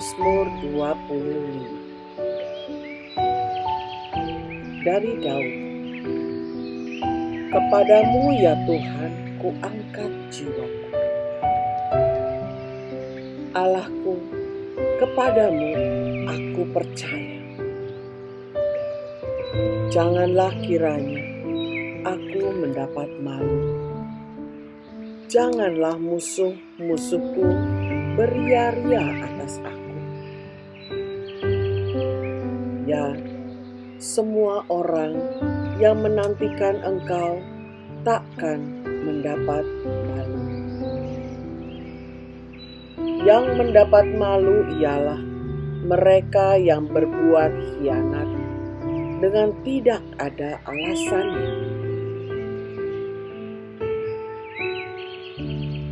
Mazmur 25 dari Daud. Kepadamu ya Tuhan, kuangkat jiwaku. Allahku, kepadamu aku percaya. Janganlah kiranya aku mendapat malu. Janganlah musuh-musuhku beria-ria atas aku. Ya, semua orang yang menantikan Engkau takkan mendapat malu. Yang mendapat malu ialah mereka yang berbuat khianat dengan tidak ada alasannya.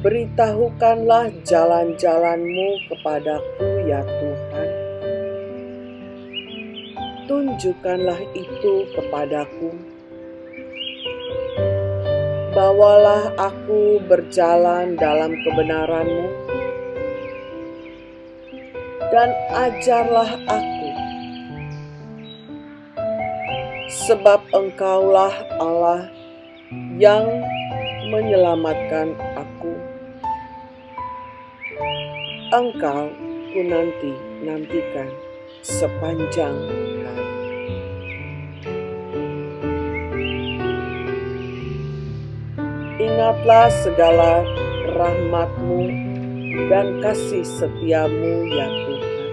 Beritahukanlah jalan-jalan-Mu kepadaku ya Tuhan. Tunjukkanlah itu kepadaku. Bawalah aku berjalan dalam kebenaran-Mu dan ajarlah aku. Sebab Engkaulah Allah yang menyelamatkan aku. Engkau ku nantikan sepanjang hari. Ingatlah segala rahmat-Mu dan kasih setia-Mu ya Tuhan.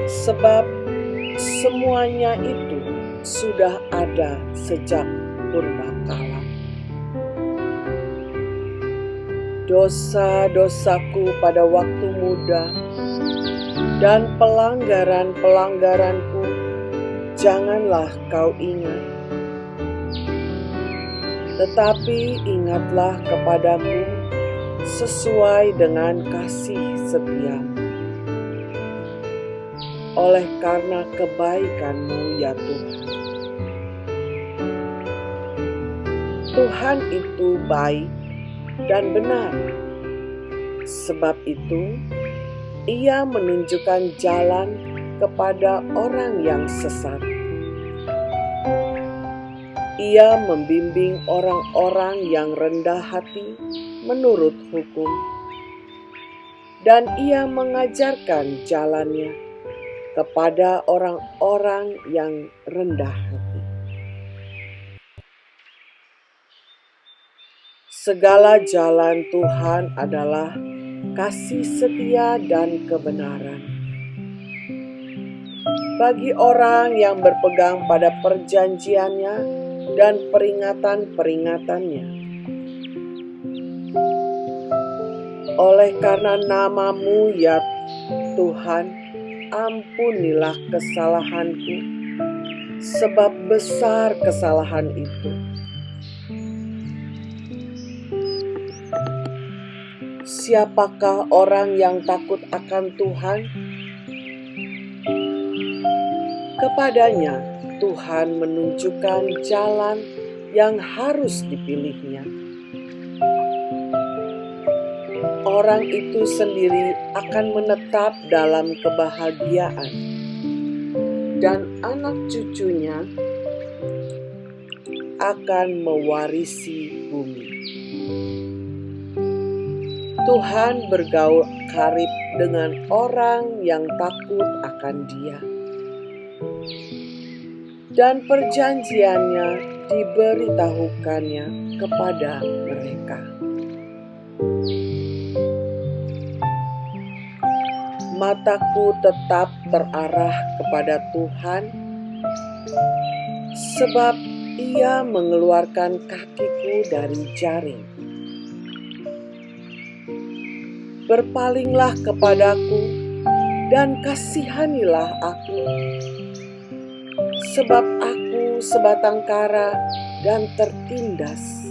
Sebab semuanya itu sudah ada sejak purbakala. Dosa-dosaku pada waktu muda dan pelanggaran-pelanggaranku janganlah Kau ingat. Tetapi ingatlah kepadaku sesuai dengan kasih setia-Mu. Oleh karena kebaikan-Mu ya Tuhan. Tuhan itu baik dan benar. Sebab itu, Ia menunjukkan jalan kepada orang yang sesat. Ia membimbing orang-orang yang rendah hati menurut hukum, dan Ia mengajarkan jalannya kepada orang-orang yang rendah hati. Segala jalan Tuhan adalah kasih setia dan kebenaran bagi orang yang berpegang pada perjanjiannya dan peringatan-peringatannya. Oleh karena nama-Mu ya Tuhan, ampunilah kesalahanku, sebab besar kesalahan itu. Siapakah orang yang takut akan Tuhan? Kepadanya Tuhan menunjukkan jalan yang harus dipilihnya. Orang itu sendiri akan menetap dalam kebahagiaan, dan anak cucunya akan mewarisi bumi. Tuhan bergaul karib dengan orang yang takut akan Dia, dan perjanjiannya diberitahukannya kepada mereka. Mataku tetap terarah kepada Tuhan, sebab Ia mengeluarkan kakiku dari jaring. Berpalinglah kepadaku dan kasihanilah aku, sebab aku sebatang kara dan tertindas.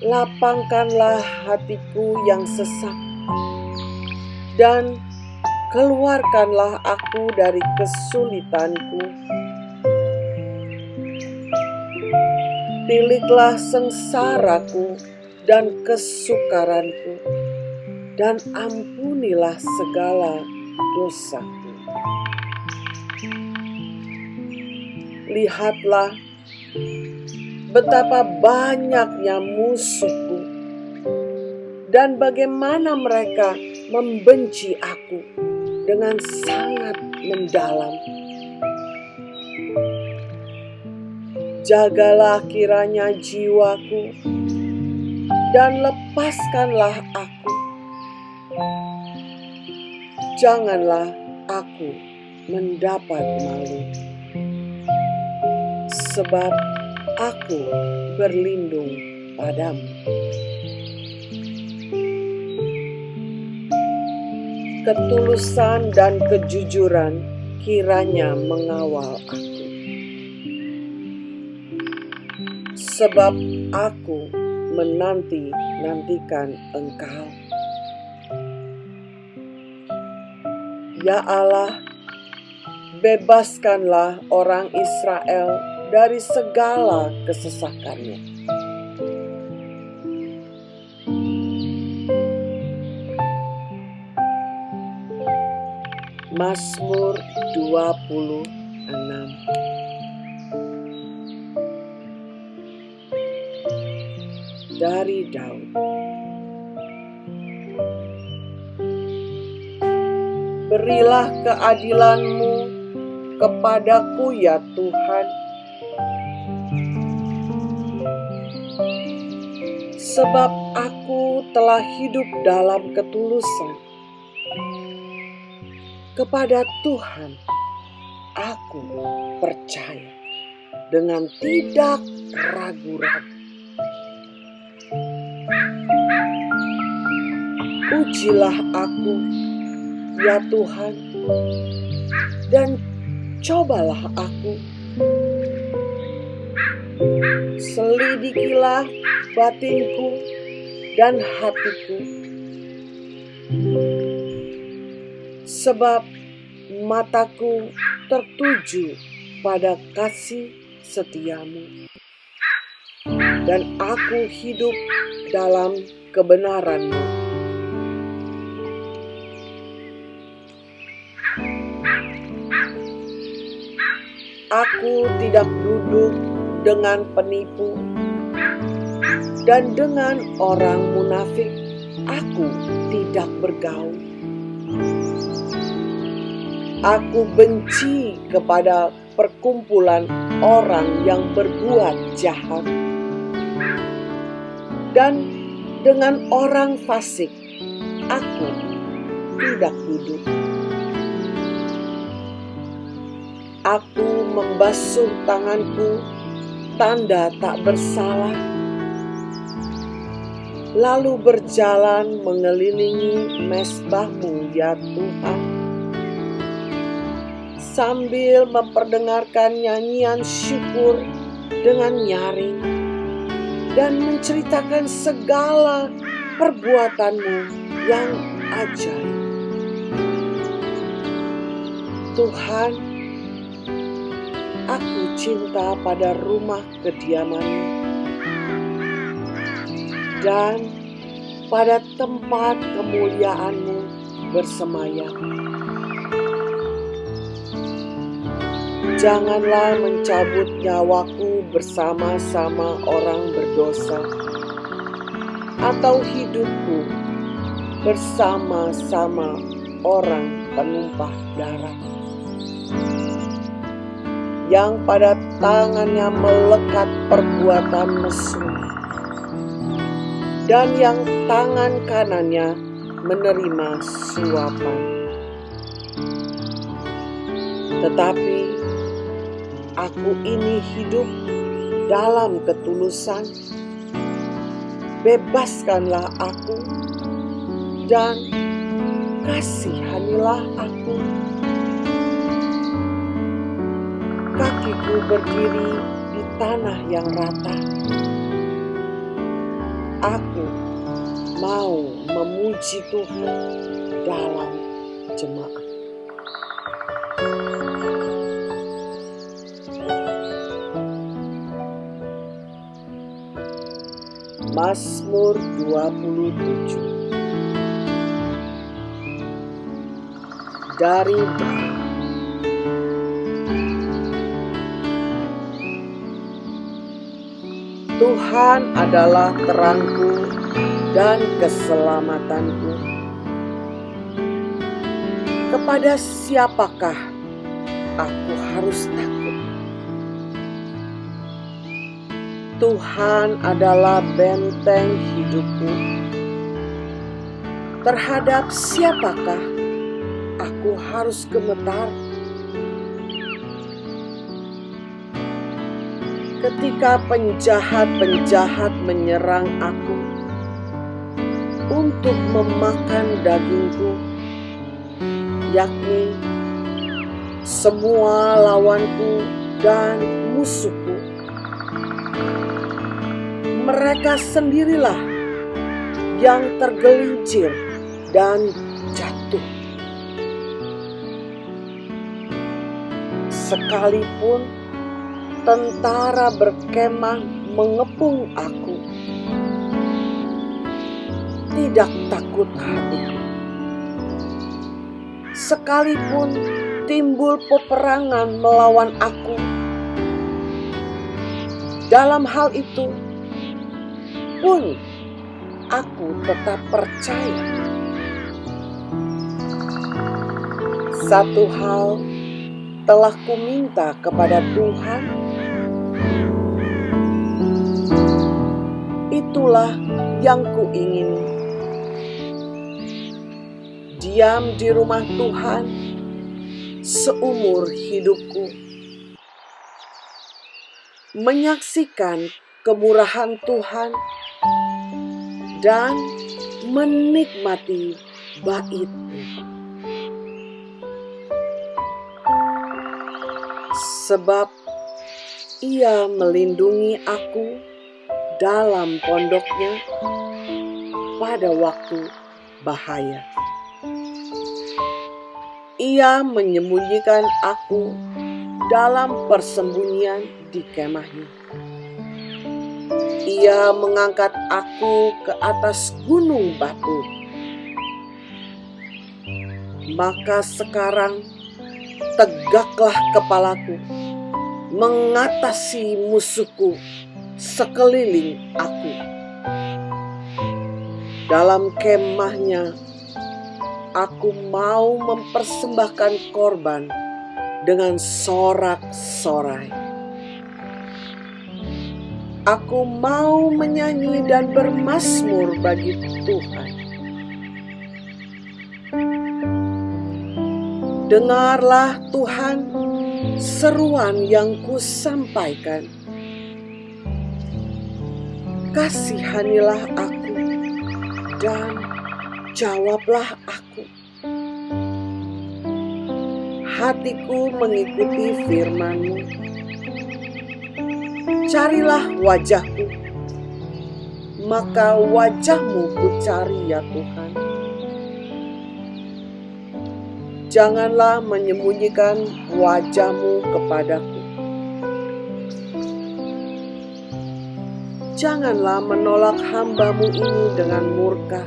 Lapangkanlah hatiku yang sesak, dan keluarkanlah aku dari kesulitanku. Tiliklah sengsaraku dan kesukaranku, dan ampunilah segala dosaku. Lihatlah betapa banyaknya musuhku dan bagaimana mereka membenci aku dengan sangat mendalam. Jagalah kiranya jiwaku dan lepaskanlah aku. Janganlah aku mendapat malu, sebab aku berlindung padamu. Ketulusan dan kejujuran kiranya mengawal aku, sebab aku menanti-nantikan Engkau. Ya Allah, bebaskanlah orang Israel dari segala kesesakannya. Mazmur 26. Dari Daud. Berilah keadilan-Mu kepadaku ya Tuhan, sebab aku telah hidup dalam ketulusan. Kepada Tuhan aku percaya dengan tidak ragu-ragu. Ujilah aku, ya Tuhan, dan cobalah aku. Selidikilah batinku dan hatiku, sebab mataku tertuju pada kasih setia-Mu, dan aku hidup dalam kebenaran-Mu. Aku tidak duduk dengan penipu, dan dengan orang munafik aku tidak bergaul. Aku benci kepada perkumpulan orang yang berbuat jahat, dan dengan orang fasik aku tidak duduk. Aku membasuh tanganku, tanda tak bersalah, lalu berjalan mengelilingi mezbah-Mu ya Tuhan, sambil memperdengarkan nyanyian syukur dengan nyaring dan menceritakan segala perbuatan-Mu yang ajaib. Tuhan, aku cinta pada rumah kediaman-Mu dan pada tempat kemuliaan-Mu bersemayam. Janganlah mencabut nyawaku bersama-sama orang berdosa, atau hidupku bersama-sama orang penumpah darah, yang pada tangannya melekat perbuatan mesum, dan yang tangan kanannya menerima suapan. Tetapi aku ini hidup dalam ketulusan. Bebaskanlah aku dan kasihanilah aku. Kakiku berdiri di tanah yang rata. Aku mau memuji Tuhan dalam jemaat. Mazmur 27. dari bawah. Tuhan adalah terangku dan keselamatanku. Kepada siapakah aku harus takut? Tuhan adalah benteng hidupku. Terhadap siapakah aku harus gemetar? Ketika penjahat-penjahat menyerang aku untuk memakan dagingku, yakni semua lawanku dan musuhku, mereka sendirilah yang tergelincir dan jatuh. Sekalipun tentara berkemah mengepung aku, tidak takut hatiku. Sekalipun timbul peperangan melawan aku, dalam hal itu pun aku tetap percaya. Satu hal telah kuminta kepada Tuhan, itulah yang kuingini: diam di rumah Tuhan seumur hidupku, menyaksikan kemurahan Tuhan dan menikmati bait-Mu. Sebab Ia melindungi aku dalam pondok-Nya pada waktu bahaya. Ia menyembunyikan aku dalam persembunyian di kemah-Nya. Ia mengangkat aku ke atas gunung batu. Maka sekarang tegaklah kepalaku mengatasi musuhku sekeliling aku. Dalam kemah-Nya aku mau mempersembahkan korban dengan sorak-sorai. Aku mau menyanyi dan bermazmur bagi Tuhan. Dengarlah Tuhan seruan yang kusampaikan. Kasihanilah aku dan jawablah aku. Hatiku mengikuti firman-Mu. Carilah wajah-Ku, maka wajah-Mu kucari ya Tuhan. Janganlah menyembunyikan wajah-Mu kepadaku. Janganlah menolak hamba-Mu ini dengan murka.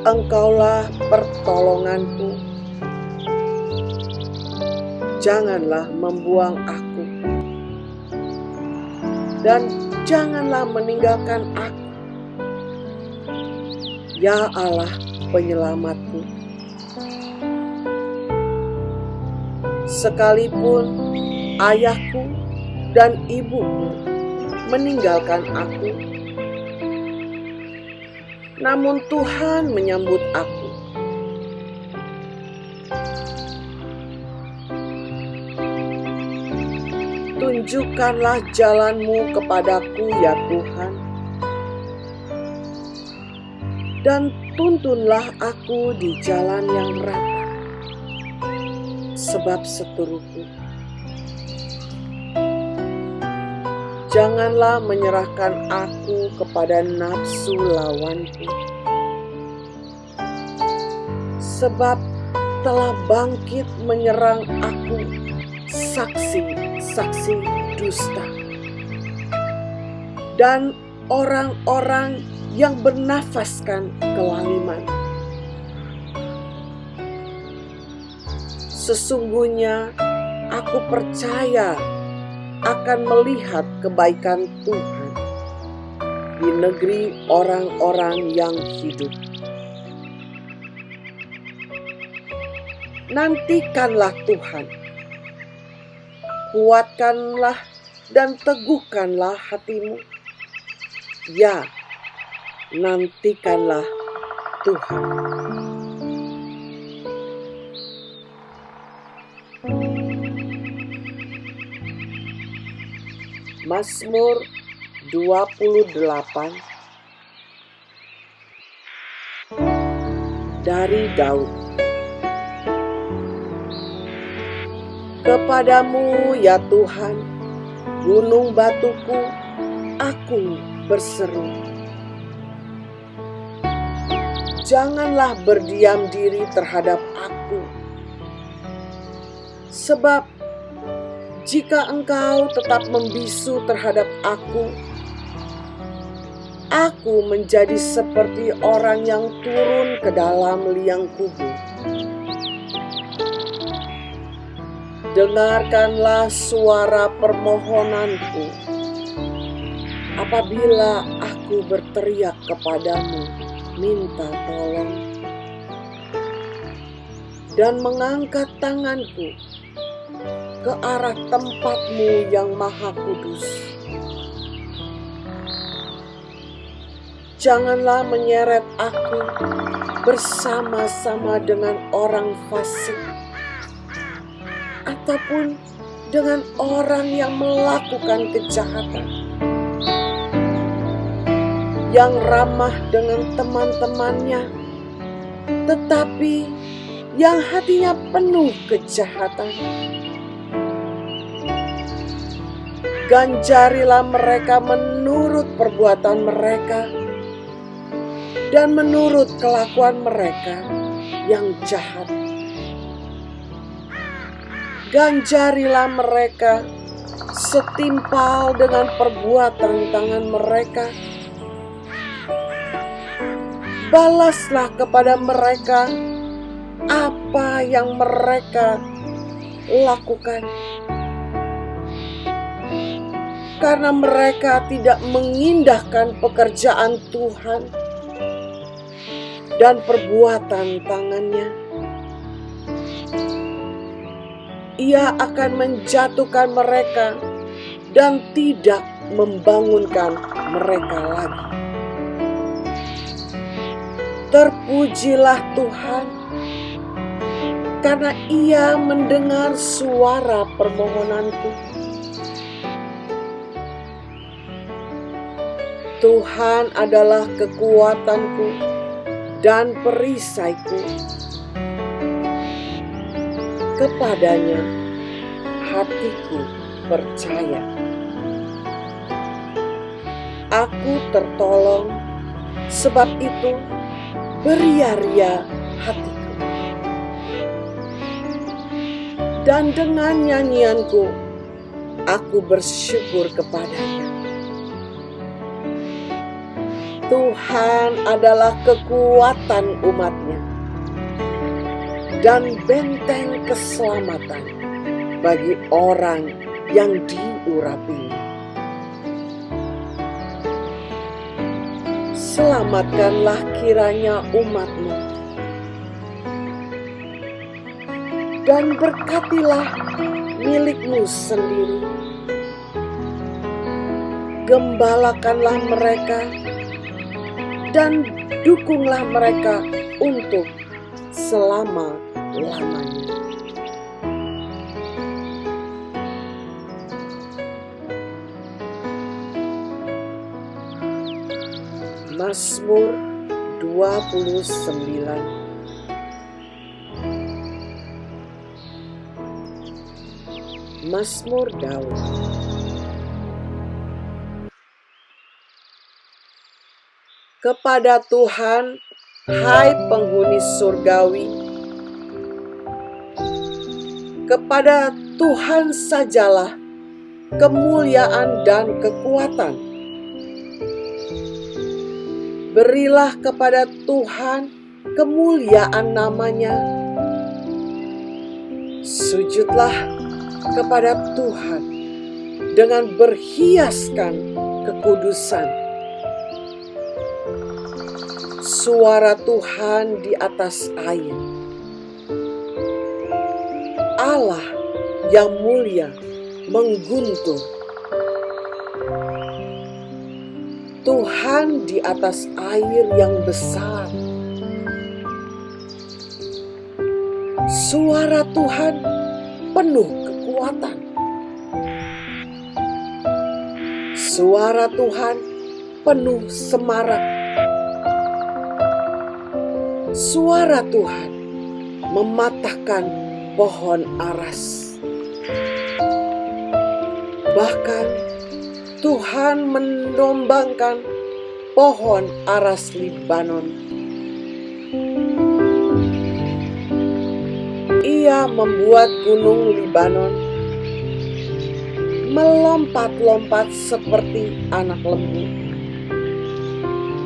Engkaulah pertolonganku. Janganlah membuang aku, dan janganlah meninggalkan aku, ya Allah penyelamatku. Sekalipun ayahku dan ibuku meninggalkan aku, namun Tuhan menyambut aku. Tunjukkanlah jalan-Mu kepadaku ya Tuhan, dan tuntunlah aku di jalan yang rata, sebab seteruku. Janganlah menyerahkan aku kepada nafsu lawanku, sebab telah bangkit menyerang aku saksi-saksi dusta dan orang-orang yang bernafaskan kelaliman. sesungguhnya aku percaya akan melihat kebaikan Tuhan di negeri orang-orang yang hidup. Nantikanlah Tuhan, kuatkanlah dan teguhkanlah hatimu. Ya, nantikanlah Tuhan. Mazmur 28 dari Daud. Kepadamu ya Tuhan, gunung batuku, aku berseru. Janganlah berdiam diri terhadap aku, sebab jika Engkau tetap membisu terhadap aku menjadi seperti orang yang turun ke dalam liang kubur. Dengarkanlah suara permohonanku apabila aku berteriak kepadamu, minta tolong, dan mengangkat tanganku ke arah tempat-Mu yang maha kudus. Janganlah menyeret aku bersama-sama dengan orang fasik, ataupun dengan orang yang melakukan kejahatan, yang ramah dengan teman-temannya, tetapi yang hatinya penuh kejahatan. Ganjarilah mereka menurut perbuatan mereka dan menurut kelakuan mereka yang jahat. Ganjarilah mereka setimpal dengan perbuatan tangan mereka. Balaslah kepada mereka apa yang mereka lakukan, karena mereka tidak mengindahkan pekerjaan Tuhan dan perbuatan tangannya. Ia akan menjatuhkan mereka dan tidak membangunkan mereka lagi. Terpujilah Tuhan, karena Ia mendengar suara permohonanku. Tuhan adalah kekuatanku dan perisaiku. Kepadanya hatiku percaya. Aku tertolong, sebab itu beria-ria hatiku. Dan dengan nyanyianku, aku bersyukur kepadanya. Tuhan adalah kekuatan umat-Nya dan benteng keselamatan bagi orang yang diurapinya. Selamatkanlah kiranya umat-Mu, dan berkatilah milik-Mu sendiri. Gembalakanlah mereka dan dukunglah mereka untuk selama-lamanya. Mazmur 29. Mazmur Daud. Kepada Tuhan, hai penghuni surgawi, kepada Tuhan sajalah kemuliaan dan kekuatan. Berilah kepada Tuhan kemuliaan namanya. Sujudlah kepada Tuhan dengan berhiaskan kekudusan. Suara Tuhan di atas air. Allah yang mulia mengguntur. Tuhan di atas air yang besar. Suara Tuhan penuh kekuatan. Suara Tuhan penuh semarak. Suara Tuhan mematahkan pohon aras. Bahkan Tuhan mendombangkan pohon aras Libanon. Ia membuat gunung Libanon melompat-lompat seperti anak lembu,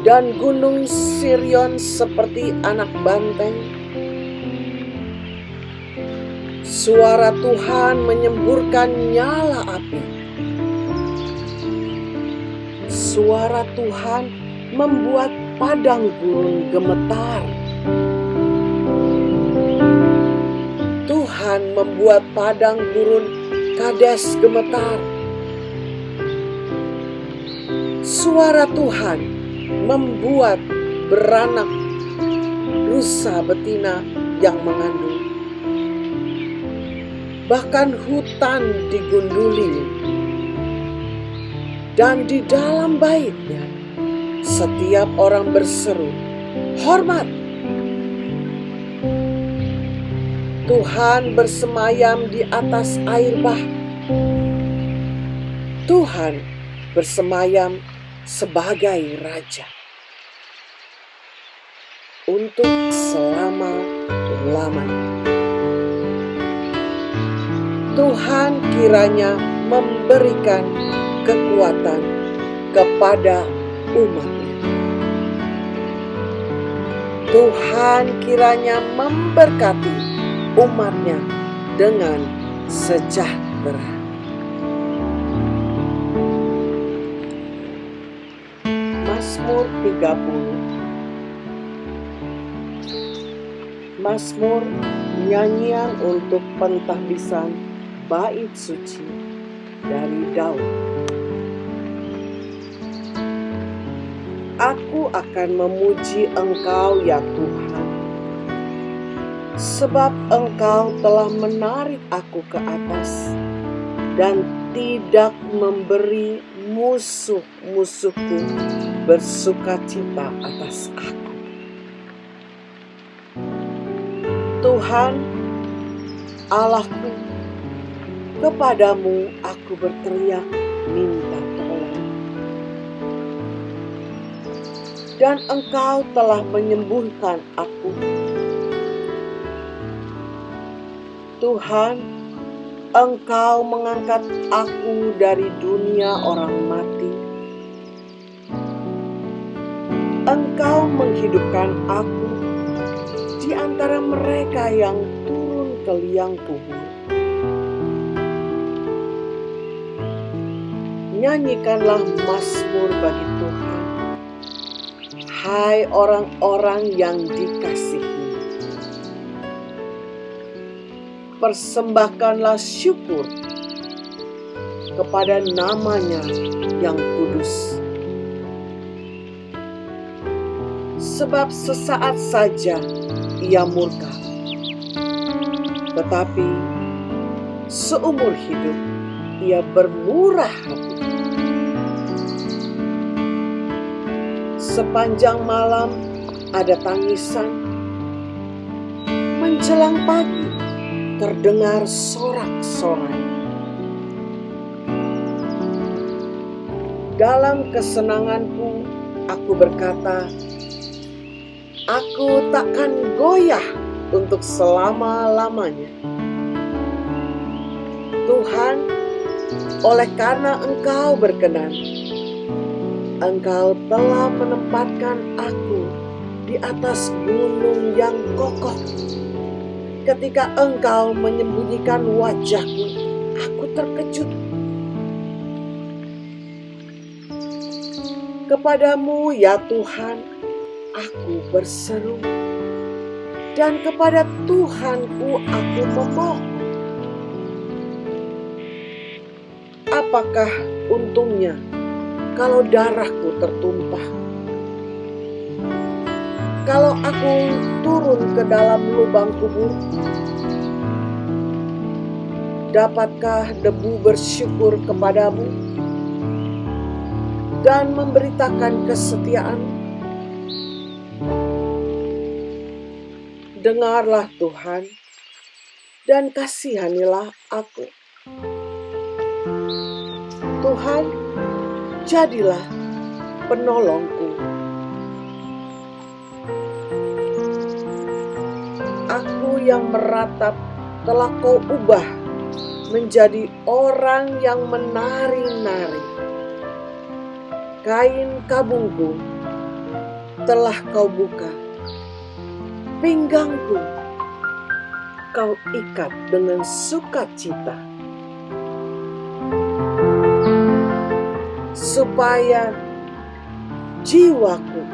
dan gunung Sirion seperti anak banteng. Suara Tuhan menyemburkan nyala api. Suara Tuhan membuat padang gurun gemetar. Tuhan membuat padang gurun Kades gemetar. Suara Tuhan membuat beranak rusa betina yang mengandung. Bahkan hutan digunduli, dan di dalam baitnya setiap orang berseru, "Hormat!" Tuhan bersemayam di atas air bah. Tuhan bersemayam sebagai Raja untuk selama-lamanya. Tuhan kiranya memberikan kekuatan kepada umat-Nya. Tuhan kiranya memberkati umat-Nya dengan sejahtera. Mazmur 30. Mazmur nyanyian untuk pentahbisan bait suci dari Daud. Aku akan memuji Engkau ya Tuhan, sebab Engkau telah menarik aku ke atas dan tidak memberi musuh-musuhku bersukacita atas aku. Tuhan, Allahku, kepadamu aku berteriak minta tolong. Dan Engkau telah menyembuhkan aku. Tuhan, Engkau mengangkat aku dari dunia orang mati. Engkau menghidupkan aku di antara mereka yang turun ke liang kubur. Nyanyikanlah mazmur bagi Tuhan, hai orang-orang yang dikasihi. Persembahkanlah syukur kepada nama-Nya yang kudus. Sebab sesaat saja Ia murka, tetapi seumur hidup Ia bermurah hati. Sepanjang malam ada tangisan, menjelang pagi terdengar sorak-sorai. Dalam kesenanganku aku berkata, aku takkan goyah untuk selama-lamanya. Tuhan, oleh karena Engkau berkenan, Engkau telah menempatkan aku di atas gunung yang kokoh. Ketika Engkau menyembunyikan wajah-Mu, aku terkejut. Kepadamu, ya Tuhan, aku berseru, dan kepada Tuhanku aku memohon. Apakah untungnya kalau darahku tertumpah? Kalau aku turun ke dalam lubang kubur, dapatkah debu bersyukur kepadamu dan memberitakan kesetiaan? Dengarlah Tuhan, dan kasihanilah aku. Tuhan, jadilah penolongku. Aku yang meratap telah Kau ubah menjadi orang yang menari-nari. Kain kabungku telah Kau buka, pinggangku Kau ikat dengan sukacita, supaya jiwaku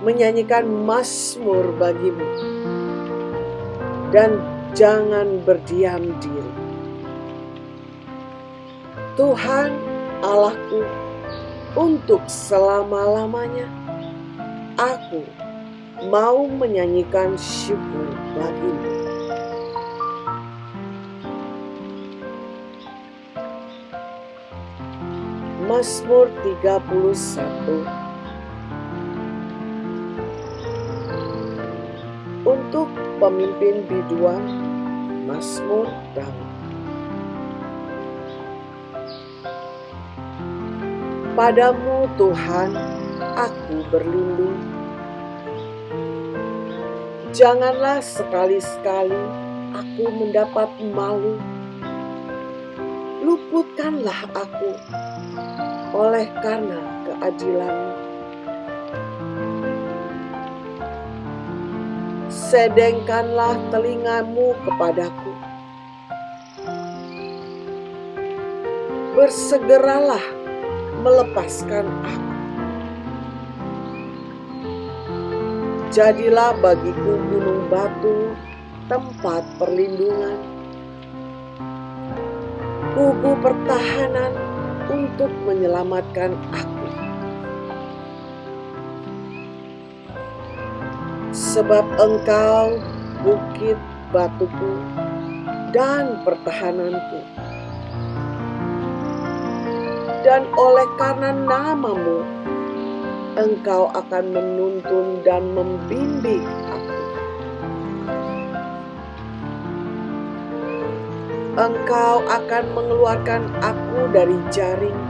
menyanyikan mazmur bagi-Mu, dan jangan berdiam diri. Tuhan Allahku, untuk selama-lamanya aku mau menyanyikan syukur bagi-Mu. Mazmur 31. Untuk pemimpin biduan, Mazmur Daud. Padamu Tuhan, aku berlindung. Janganlah sekali-sekali aku mendapat malu. Luputkanlah aku oleh karena keadilan-Mu. Sedengkanlah telinga-Mu kepadaku. Bersegeralah melepaskan aku. Jadilah bagiku gunung batu, tempat perlindungan, kubu pertahanan untuk menyelamatkan aku. Sebab Engkau bukit batuku dan pertahananku, dan oleh karena nama-Mu Engkau akan menuntun dan membimbing aku. Engkau akan mengeluarkan aku dari jaring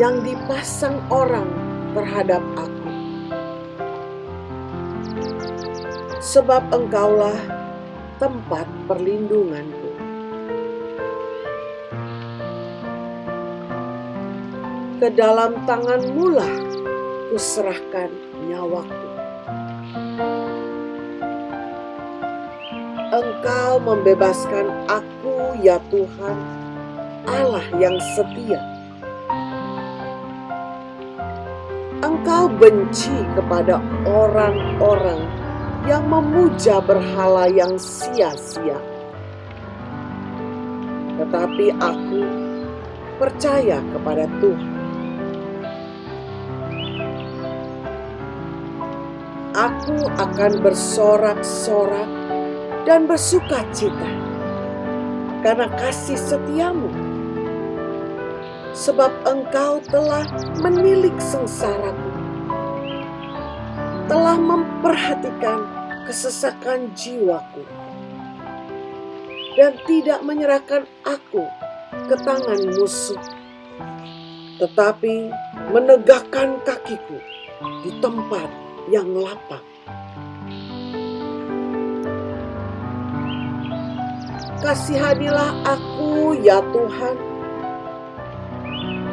yang dipasang orang terhadap aku. Sebab Engkaulah tempat perlindunganku. Ke dalam tangan-Mu lah kuserahkan nyawaku. Engkau membebaskan aku, ya Tuhan, Allah yang setia. Engkau benci kepada orang-orang yang memuja berhala yang sia-sia. Tetapi aku percaya kepada Tuhan. Aku akan bersorak-sorak dan bersukacita karena kasih setia-Mu. Sebab Engkau telah menilik sengsaraku, telah memperhatikan kesesakan jiwaku, dan tidak menyerahkan aku ke tangan musuh, tetapi menegakkan kakiku di tempat yang lapang. Kasihanilah aku, ya Tuhan,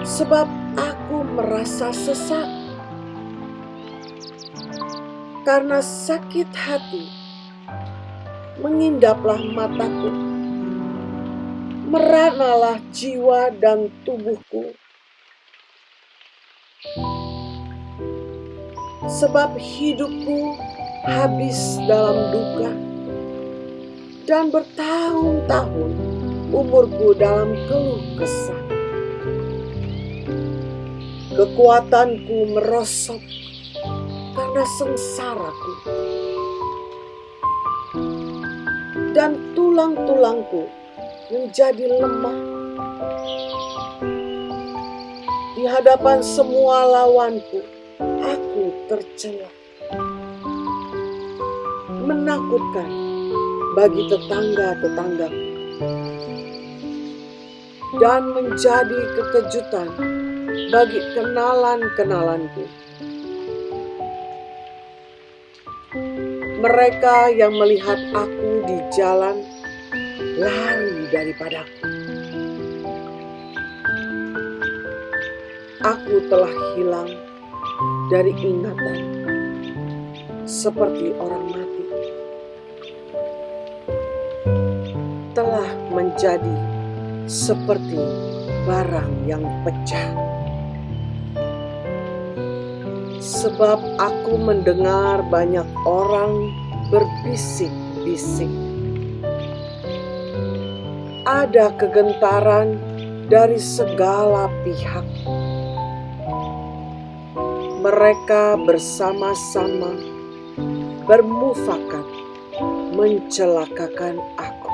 sebab aku merasa sesak. Karena sakit hati, mengindaplah mataku, meranalah jiwa dan tubuhku. Sebab hidupku habis dalam duka, dan bertahun-tahun umurku dalam keluh kesah. Kekuatanku merosot karena sengsaraku, dan tulang-tulangku menjadi lemah. Di hadapan semua lawanku, aku tercela. Menakutkan bagi tetangga-tetanggaku, dan menjadi kekejutan bagi kenalan-kenalanku. Mereka yang melihat aku di jalan lari daripadaku. Aku telah hilang dari ingatan seperti orang mati, telah menjadi seperti barang yang pecah. Sebab aku mendengar banyak orang berbisik-bisik. Ada kegentaran dari segala pihak. Mereka bersama-sama bermufakat mencelakakan aku.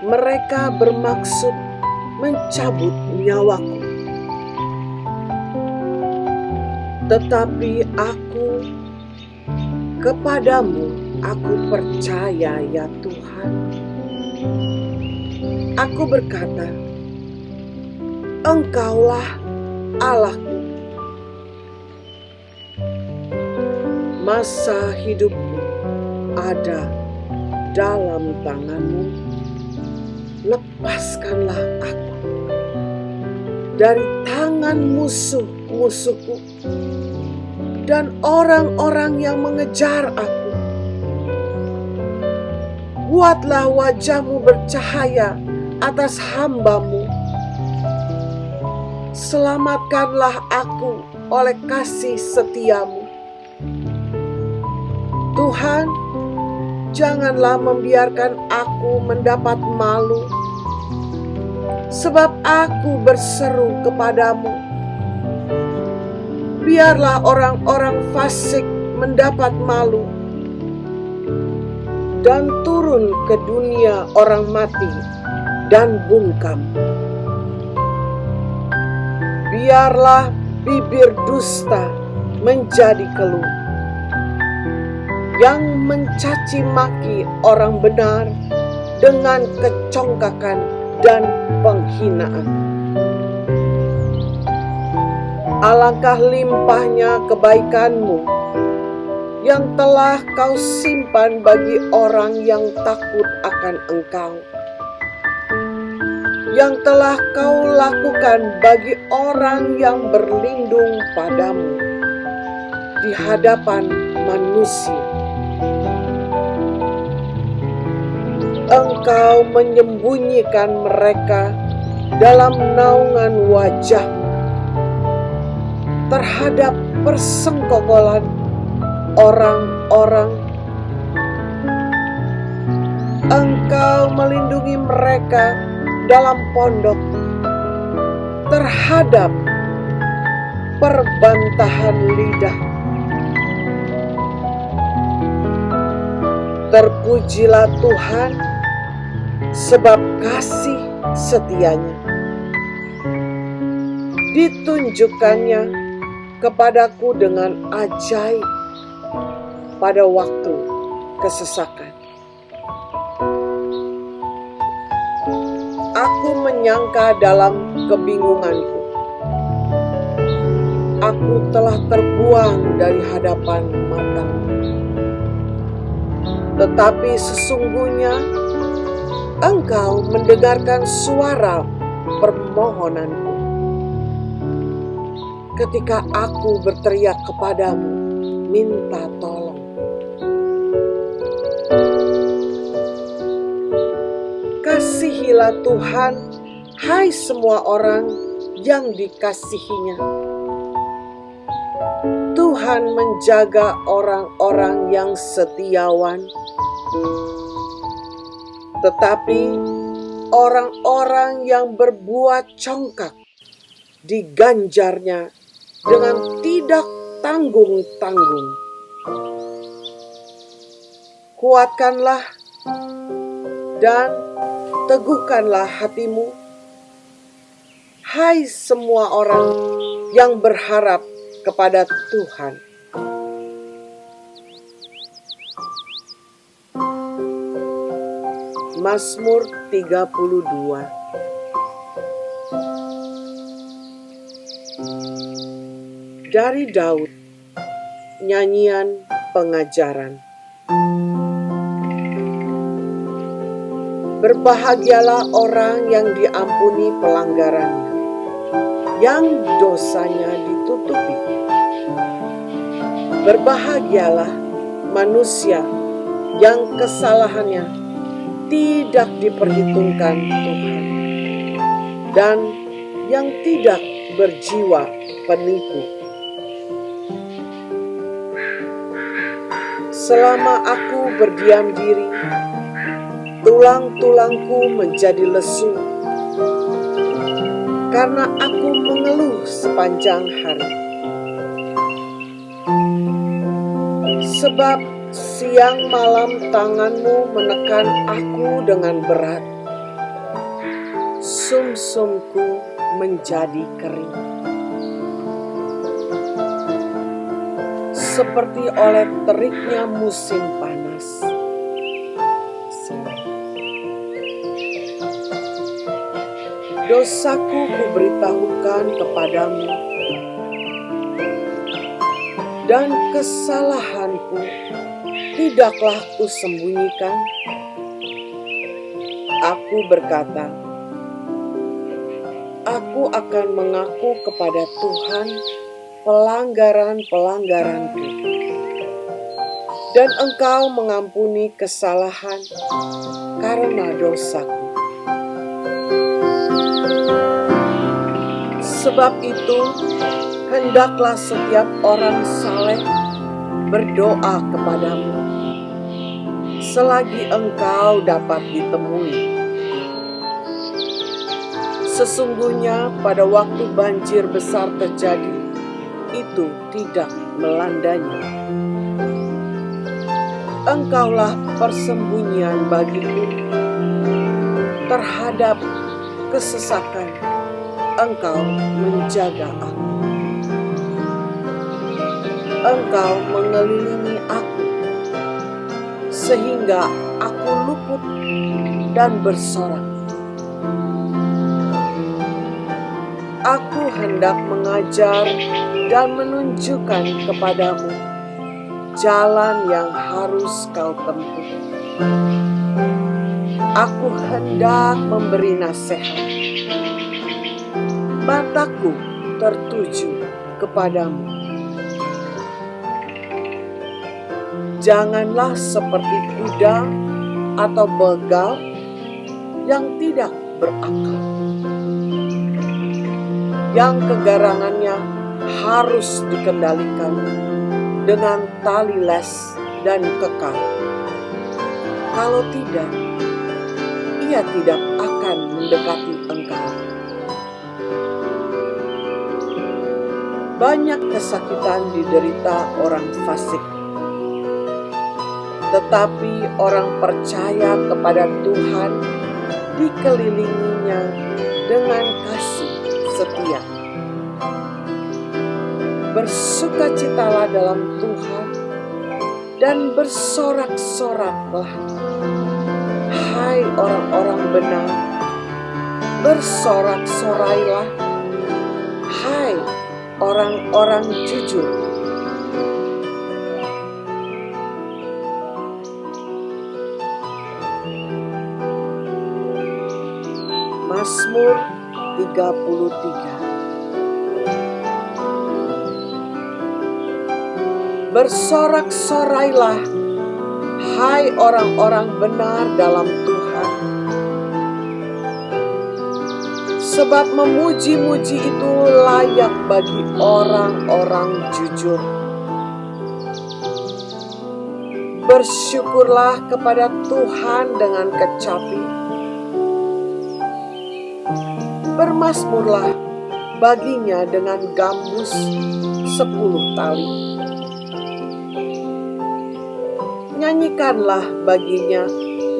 Mereka bermaksud mencabut nyawaku. Tetapi kepadamu aku percaya, ya Tuhan. Aku berkata, Engkaulah Allahku. Masa hidupku ada dalam tangan-Mu. Lepaskanlah aku dari tangan musuh-musuhku dan orang-orang yang mengejar aku. Buatlah wajah-Mu bercahaya atas hamba-Mu. Selamatkanlah aku oleh kasih setia-Mu. Tuhan, janganlah membiarkan aku mendapat malu, sebab aku berseru kepadamu. Biarlah orang-orang fasik mendapat malu, dan turun ke dunia orang mati dan bungkam. Biarlah bibir dusta menjadi keluh, yang mencaci maki orang benar dengan kecongkakan dan penghinaan. Alangkah limpahnya kebaikan-Mu yang telah Kau simpan bagi orang yang takut akan Engkau, yang telah Kau lakukan bagi orang yang berlindung padamu di hadapan manusia. Engkau menyembunyikan mereka dalam naungan wajah-Mu terhadap persengkokolan orang-orang. Engkau melindungi mereka dalam pondok terhadap perbantahan lidah. Terpujilah Tuhan, sebab kasih setia-Nya ditunjukkannya kepadaku dengan ajaib pada waktu kesesakan. Aku menyangka dalam kebingunganku, aku telah terbuang dari hadapan mata-Mu. Tetapi sesungguhnya Engkau mendengarkan suara permohonanku ketika aku berteriak kepadamu minta tolong. Kasihilah Tuhan, hai semua orang yang dikasihinya. Tuhan menjaga orang-orang yang setiawan, tetapi orang-orang yang berbuat congkak diganjarnya dengan tidak tanggung-tanggung. Kuatkanlah dan teguhkanlah hatimu, hai semua orang yang berharap kepada Tuhan. Mazmur 32. Dari Daud, nyanyian pengajaran. Berbahagialah orang yang diampuni pelanggarannya, yang dosanya ditutupi. Berbahagialah manusia yang kesalahannya tidak diperhitungkan Tuhan, dan yang tidak berjiwa penipu. Selama aku berdiam diri, tulang-tulangku menjadi lesu, karena aku mengeluh sepanjang hari. Sebab siang malam tanganmu menekan aku dengan berat, sumsumku menjadi kering, seperti oleh teriknya musim panas. Dosaku kuberitahukan kepadamu, dan kesalahanku tidaklah kusembunyikan. Aku berkata, aku akan mengaku kepada Tuhan pelanggaran-pelanggaranku, dan Engkau mengampuni kesalahan karena dosaku. Sebab itu, hendaklah setiap orang saleh berdoa kepadamu selagi engkau dapat ditemui. Sesungguhnya pada waktu banjir besar terjadi, itu tidak melandanya. Engkaulah persembunyian bagiku terhadap kesesakan. Engkau menjaga aku. Engkau mengelilingi aku, sehingga aku luput dan bersorak. Aku hendak mengajar dan menunjukkan kepadamu jalan yang harus kau tempuh. Aku hendak memberi nasihat. Mataku tertuju kepadamu. Janganlah seperti kuda atau begal yang tidak berakal, yang kegarangannya harus dikendalikan dengan tali les dan kekang. Kalau tidak, ia tidak akan mendekati engkau. Banyak kesakitan diderita orang fasik, tetapi orang percaya kepada Tuhan dikelilinginya dengan kasih setia. Bersukacitalah dalam Tuhan dan bersorak-soraklah, hai orang-orang benar, bersorak-sorailah, hai orang-orang jujur. Mazmur 33. Bersorak-sorailah, hai orang-orang benar dalam Tuhan, Sebab memuji-muji itu layak bagi orang-orang jujur. Bersyukurlah kepada Tuhan dengan kecapi. Bermazmurlah baginya dengan gambus 10 tali. Nyanyikanlah baginya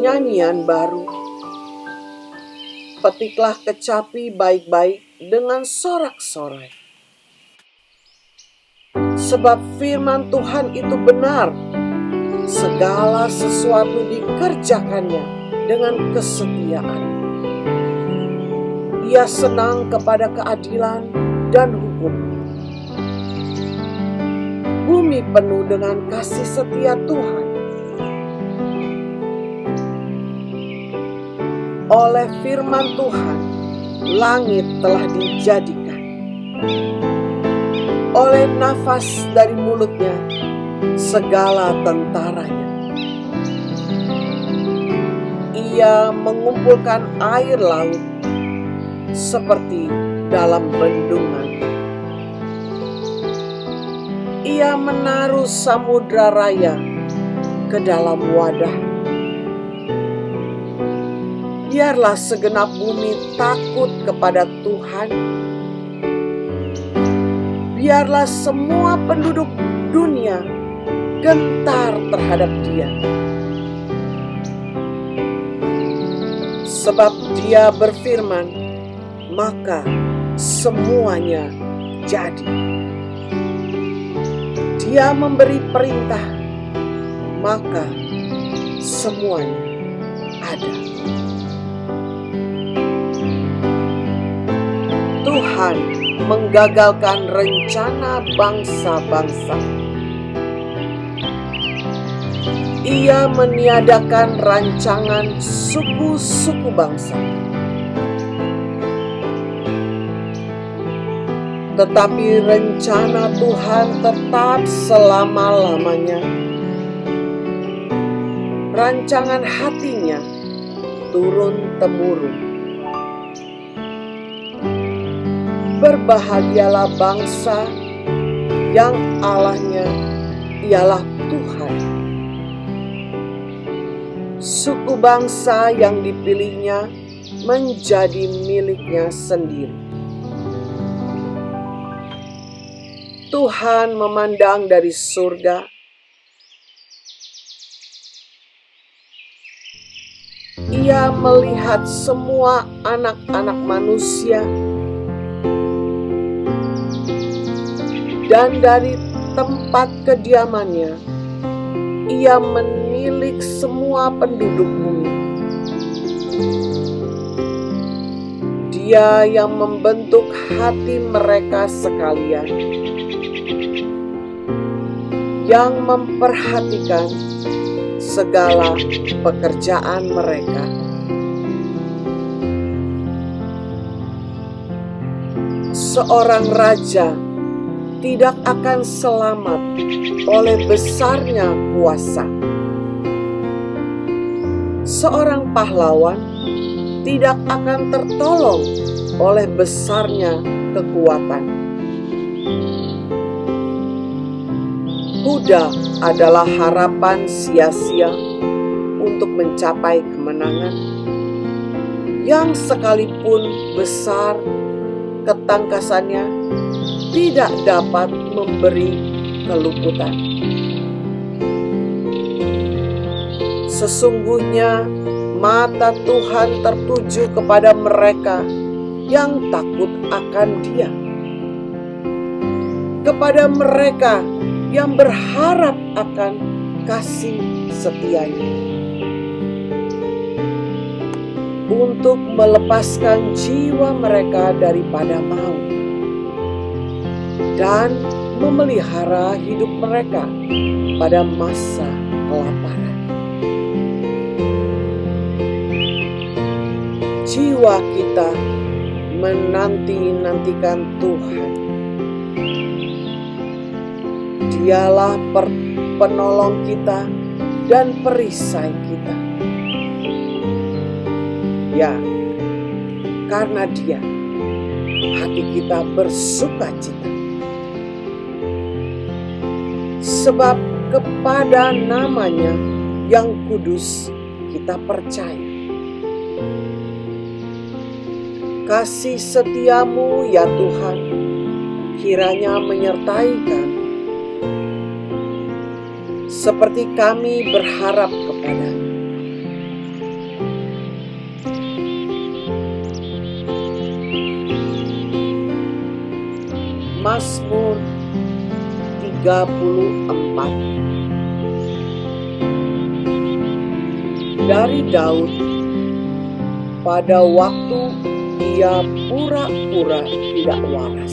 nyanyian baru. Petiklah kecapi baik-baik dengan sorak-sorai. Sebab firman Tuhan itu benar, segala sesuatu dikerjakannya dengan kesetiaan. Ia senang kepada keadilan dan hukum. Bumi penuh dengan kasih setia Tuhan. Oleh firman Tuhan, langit telah dijadikan. Oleh nafas dari mulutnya, segala tentaranya. Ia mengumpulkan air laut seperti dalam bendungan. Ia menaruh samudra raya ke dalam wadah. Biarlah segenap bumi takut kepada Tuhan. Biarlah semua penduduk dunia gentar terhadap Dia. Sebab Dia berfirman, maka semuanya jadi. Dia memberi perintah, maka semuanya ada. Tuhan menggagalkan rencana bangsa-bangsa. Ia meniadakan rancangan suku-suku bangsa. Tetapi rencana Tuhan tetap selama-lamanya. Rancangan hatinya turun-temurun. Berbahagialah bangsa yang Allahnya ialah Tuhan. Suku bangsa yang dipilihnya menjadi miliknya sendiri. Tuhan memandang dari surga. Ia melihat semua anak-anak manusia. Dan dari tempat kediamannya, Ia menilik semua penduduk bumi. Dia yang membentuk hati mereka sekalian, yang memperhatikan segala pekerjaan mereka. Seorang raja tidak akan selamat oleh besarnya kuasa. Seorang pahlawan tidak akan tertolong oleh besarnya kekuatan. Kuda adalah harapan sia-sia untuk mencapai kemenangan, yang sekalipun besar ketangkasannya tidak dapat memberi keluputan. Sesungguhnya mata Tuhan tertuju kepada mereka yang takut akan Dia, kepada mereka yang berharap akan kasih setia-Nya, untuk melepaskan jiwa mereka daripada maut dan memelihara hidup mereka pada masa kelaparan. Jiwa kita menanti-nantikan Tuhan. Dialah penolong kita dan perisai kita. Ya, karena Dia hati kita bersukacita. Sebab kepada nama-Nya yang kudus kita percaya. Kasih setia-Mu ya Tuhan, kiranya menyertai kami, seperti kami berharap kepada-Mu. Mazmur 34 dari Daud. Pada waktu ia pura-pura tidak waras,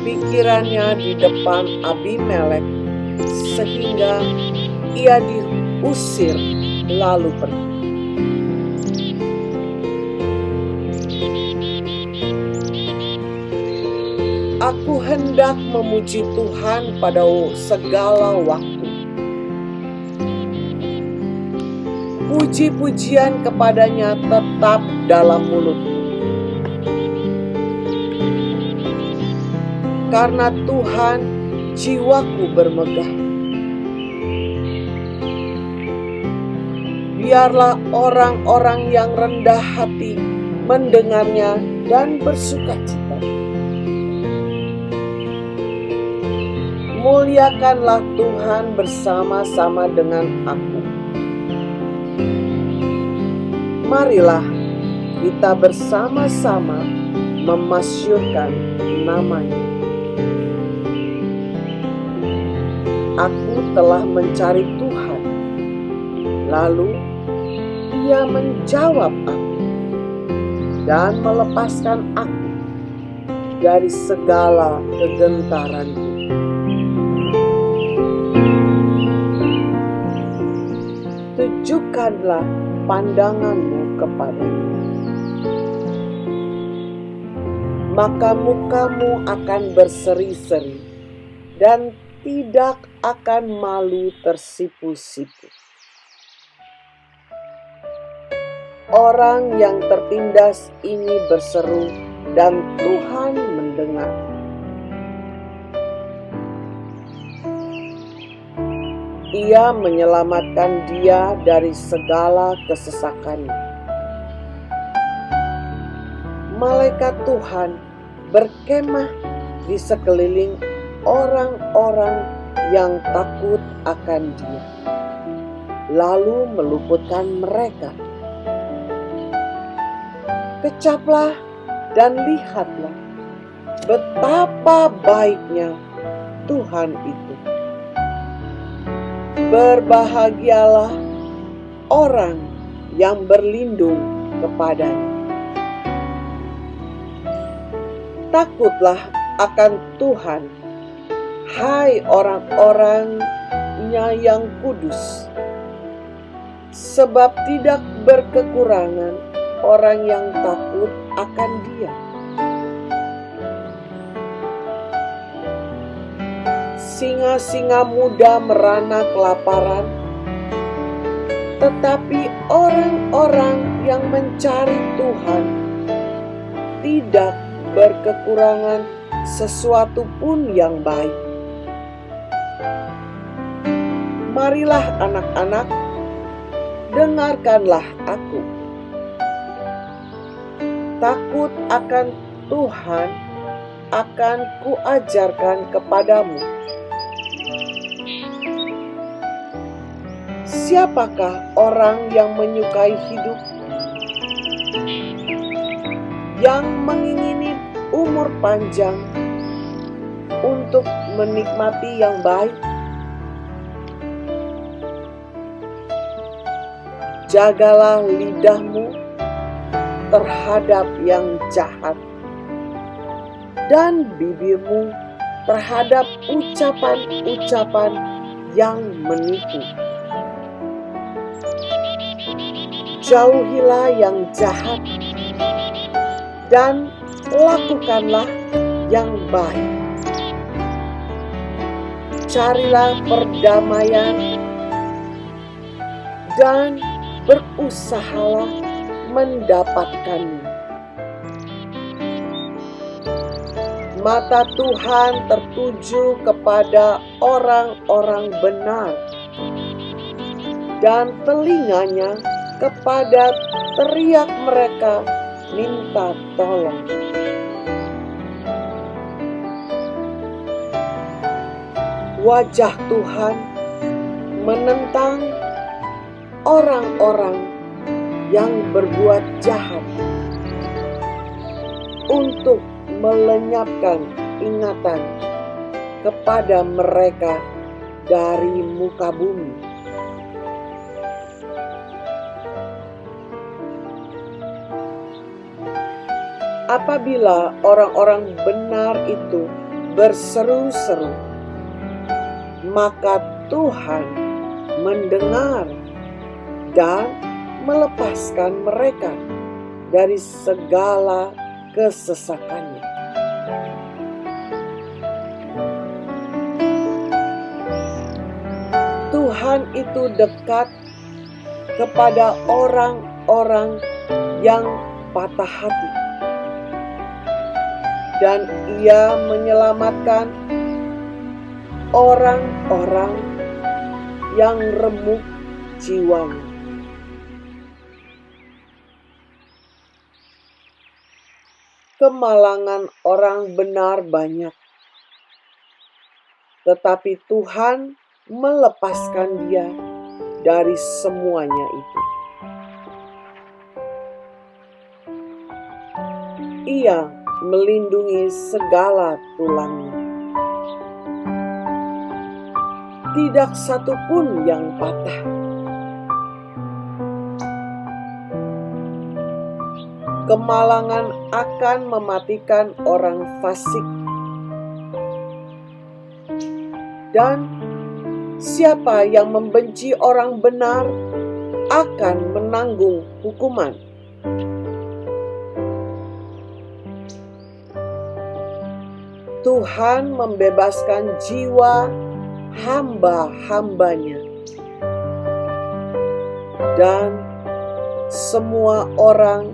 pikirannya di depan Abimelek, sehingga ia diusir lalu pergi. Aku hendak memuji Tuhan pada segala waktu. Puji-pujian kepada-Nya tetap dalam mulutku. Karena Tuhan, jiwaku bermegah. Biarlah orang-orang yang rendah hati mendengarnya dan bersukacita. Muliakanlah Tuhan bersama-sama dengan aku. Marilah kita bersama-sama memasyurkan nama-Nya. Aku telah mencari Tuhan, lalu Ia menjawab aku dan melepaskan aku dari segala kegentaranku. Tunjukkanlah pandangan-Mu kepada-Nya, maka muka-Mu akan berseri-seri dan tidak akan malu tersipu-sipu. Orang yang tertindas ini berseru dan Tuhan mendengar. Ia menyelamatkan dia dari segala kesesakannya. Malaikat Tuhan berkemah di sekeliling orang-orang yang takut akan Dia, lalu meluputkan mereka. Kecaplah dan lihatlah betapa baiknya Tuhan itu. Berbahagialah orang yang berlindung kepada-Nya. Takutlah akan Tuhan, hai orang-orang-Nya yang kudus, sebab tidak berkekurangan orang yang takut akan Dia. Singa-singa muda merana kelaparan, tetapi orang-orang yang mencari Tuhan tidak berkekurangan sesuatu pun yang baik. Marilah anak-anak, dengarkanlah aku. Takut akan Tuhan akan kuajarkan kepadamu. Siapakah orang yang menyukai hidup, yang mengingini umur panjang untuk menikmati yang baik? Jagalah lidahmu terhadap yang jahat dan bibirmu terhadap ucapan-ucapan yang menipu. Jauhilah yang jahat dan lakukanlah yang baik. Carilah perdamaian dan berusahalah mendapatkannya. Mata Tuhan tertuju kepada orang-orang benar, dan telinganya kepada teriak mereka minta tolong. Wajah Tuhan menentang orang-orang yang berbuat jahat untuk melenyapkan ingatan kepada mereka dari muka bumi. Apabila orang-orang benar itu berseru-seru, maka Tuhan mendengar dan melepaskan mereka dari segala kesesakannya. Tuhan itu dekat kepada orang-orang yang patah hati, dan Ia menyelamatkan orang-orang yang remuk jiwanya. Kemalangan orang benar banyak, tetapi Tuhan melepaskan dia dari semuanya itu. Ia melindungi segala tulangnya. Tidak satu pun yang patah. Kemalangan akan mematikan orang fasik, dan siapa yang membenci orang benar akan menanggung hukuman. Tuhan membebaskan jiwa hamba-hambanya, dan semua orang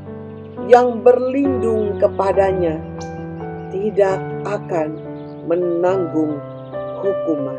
yang berlindung kepadanya tidak akan menanggung hukuman.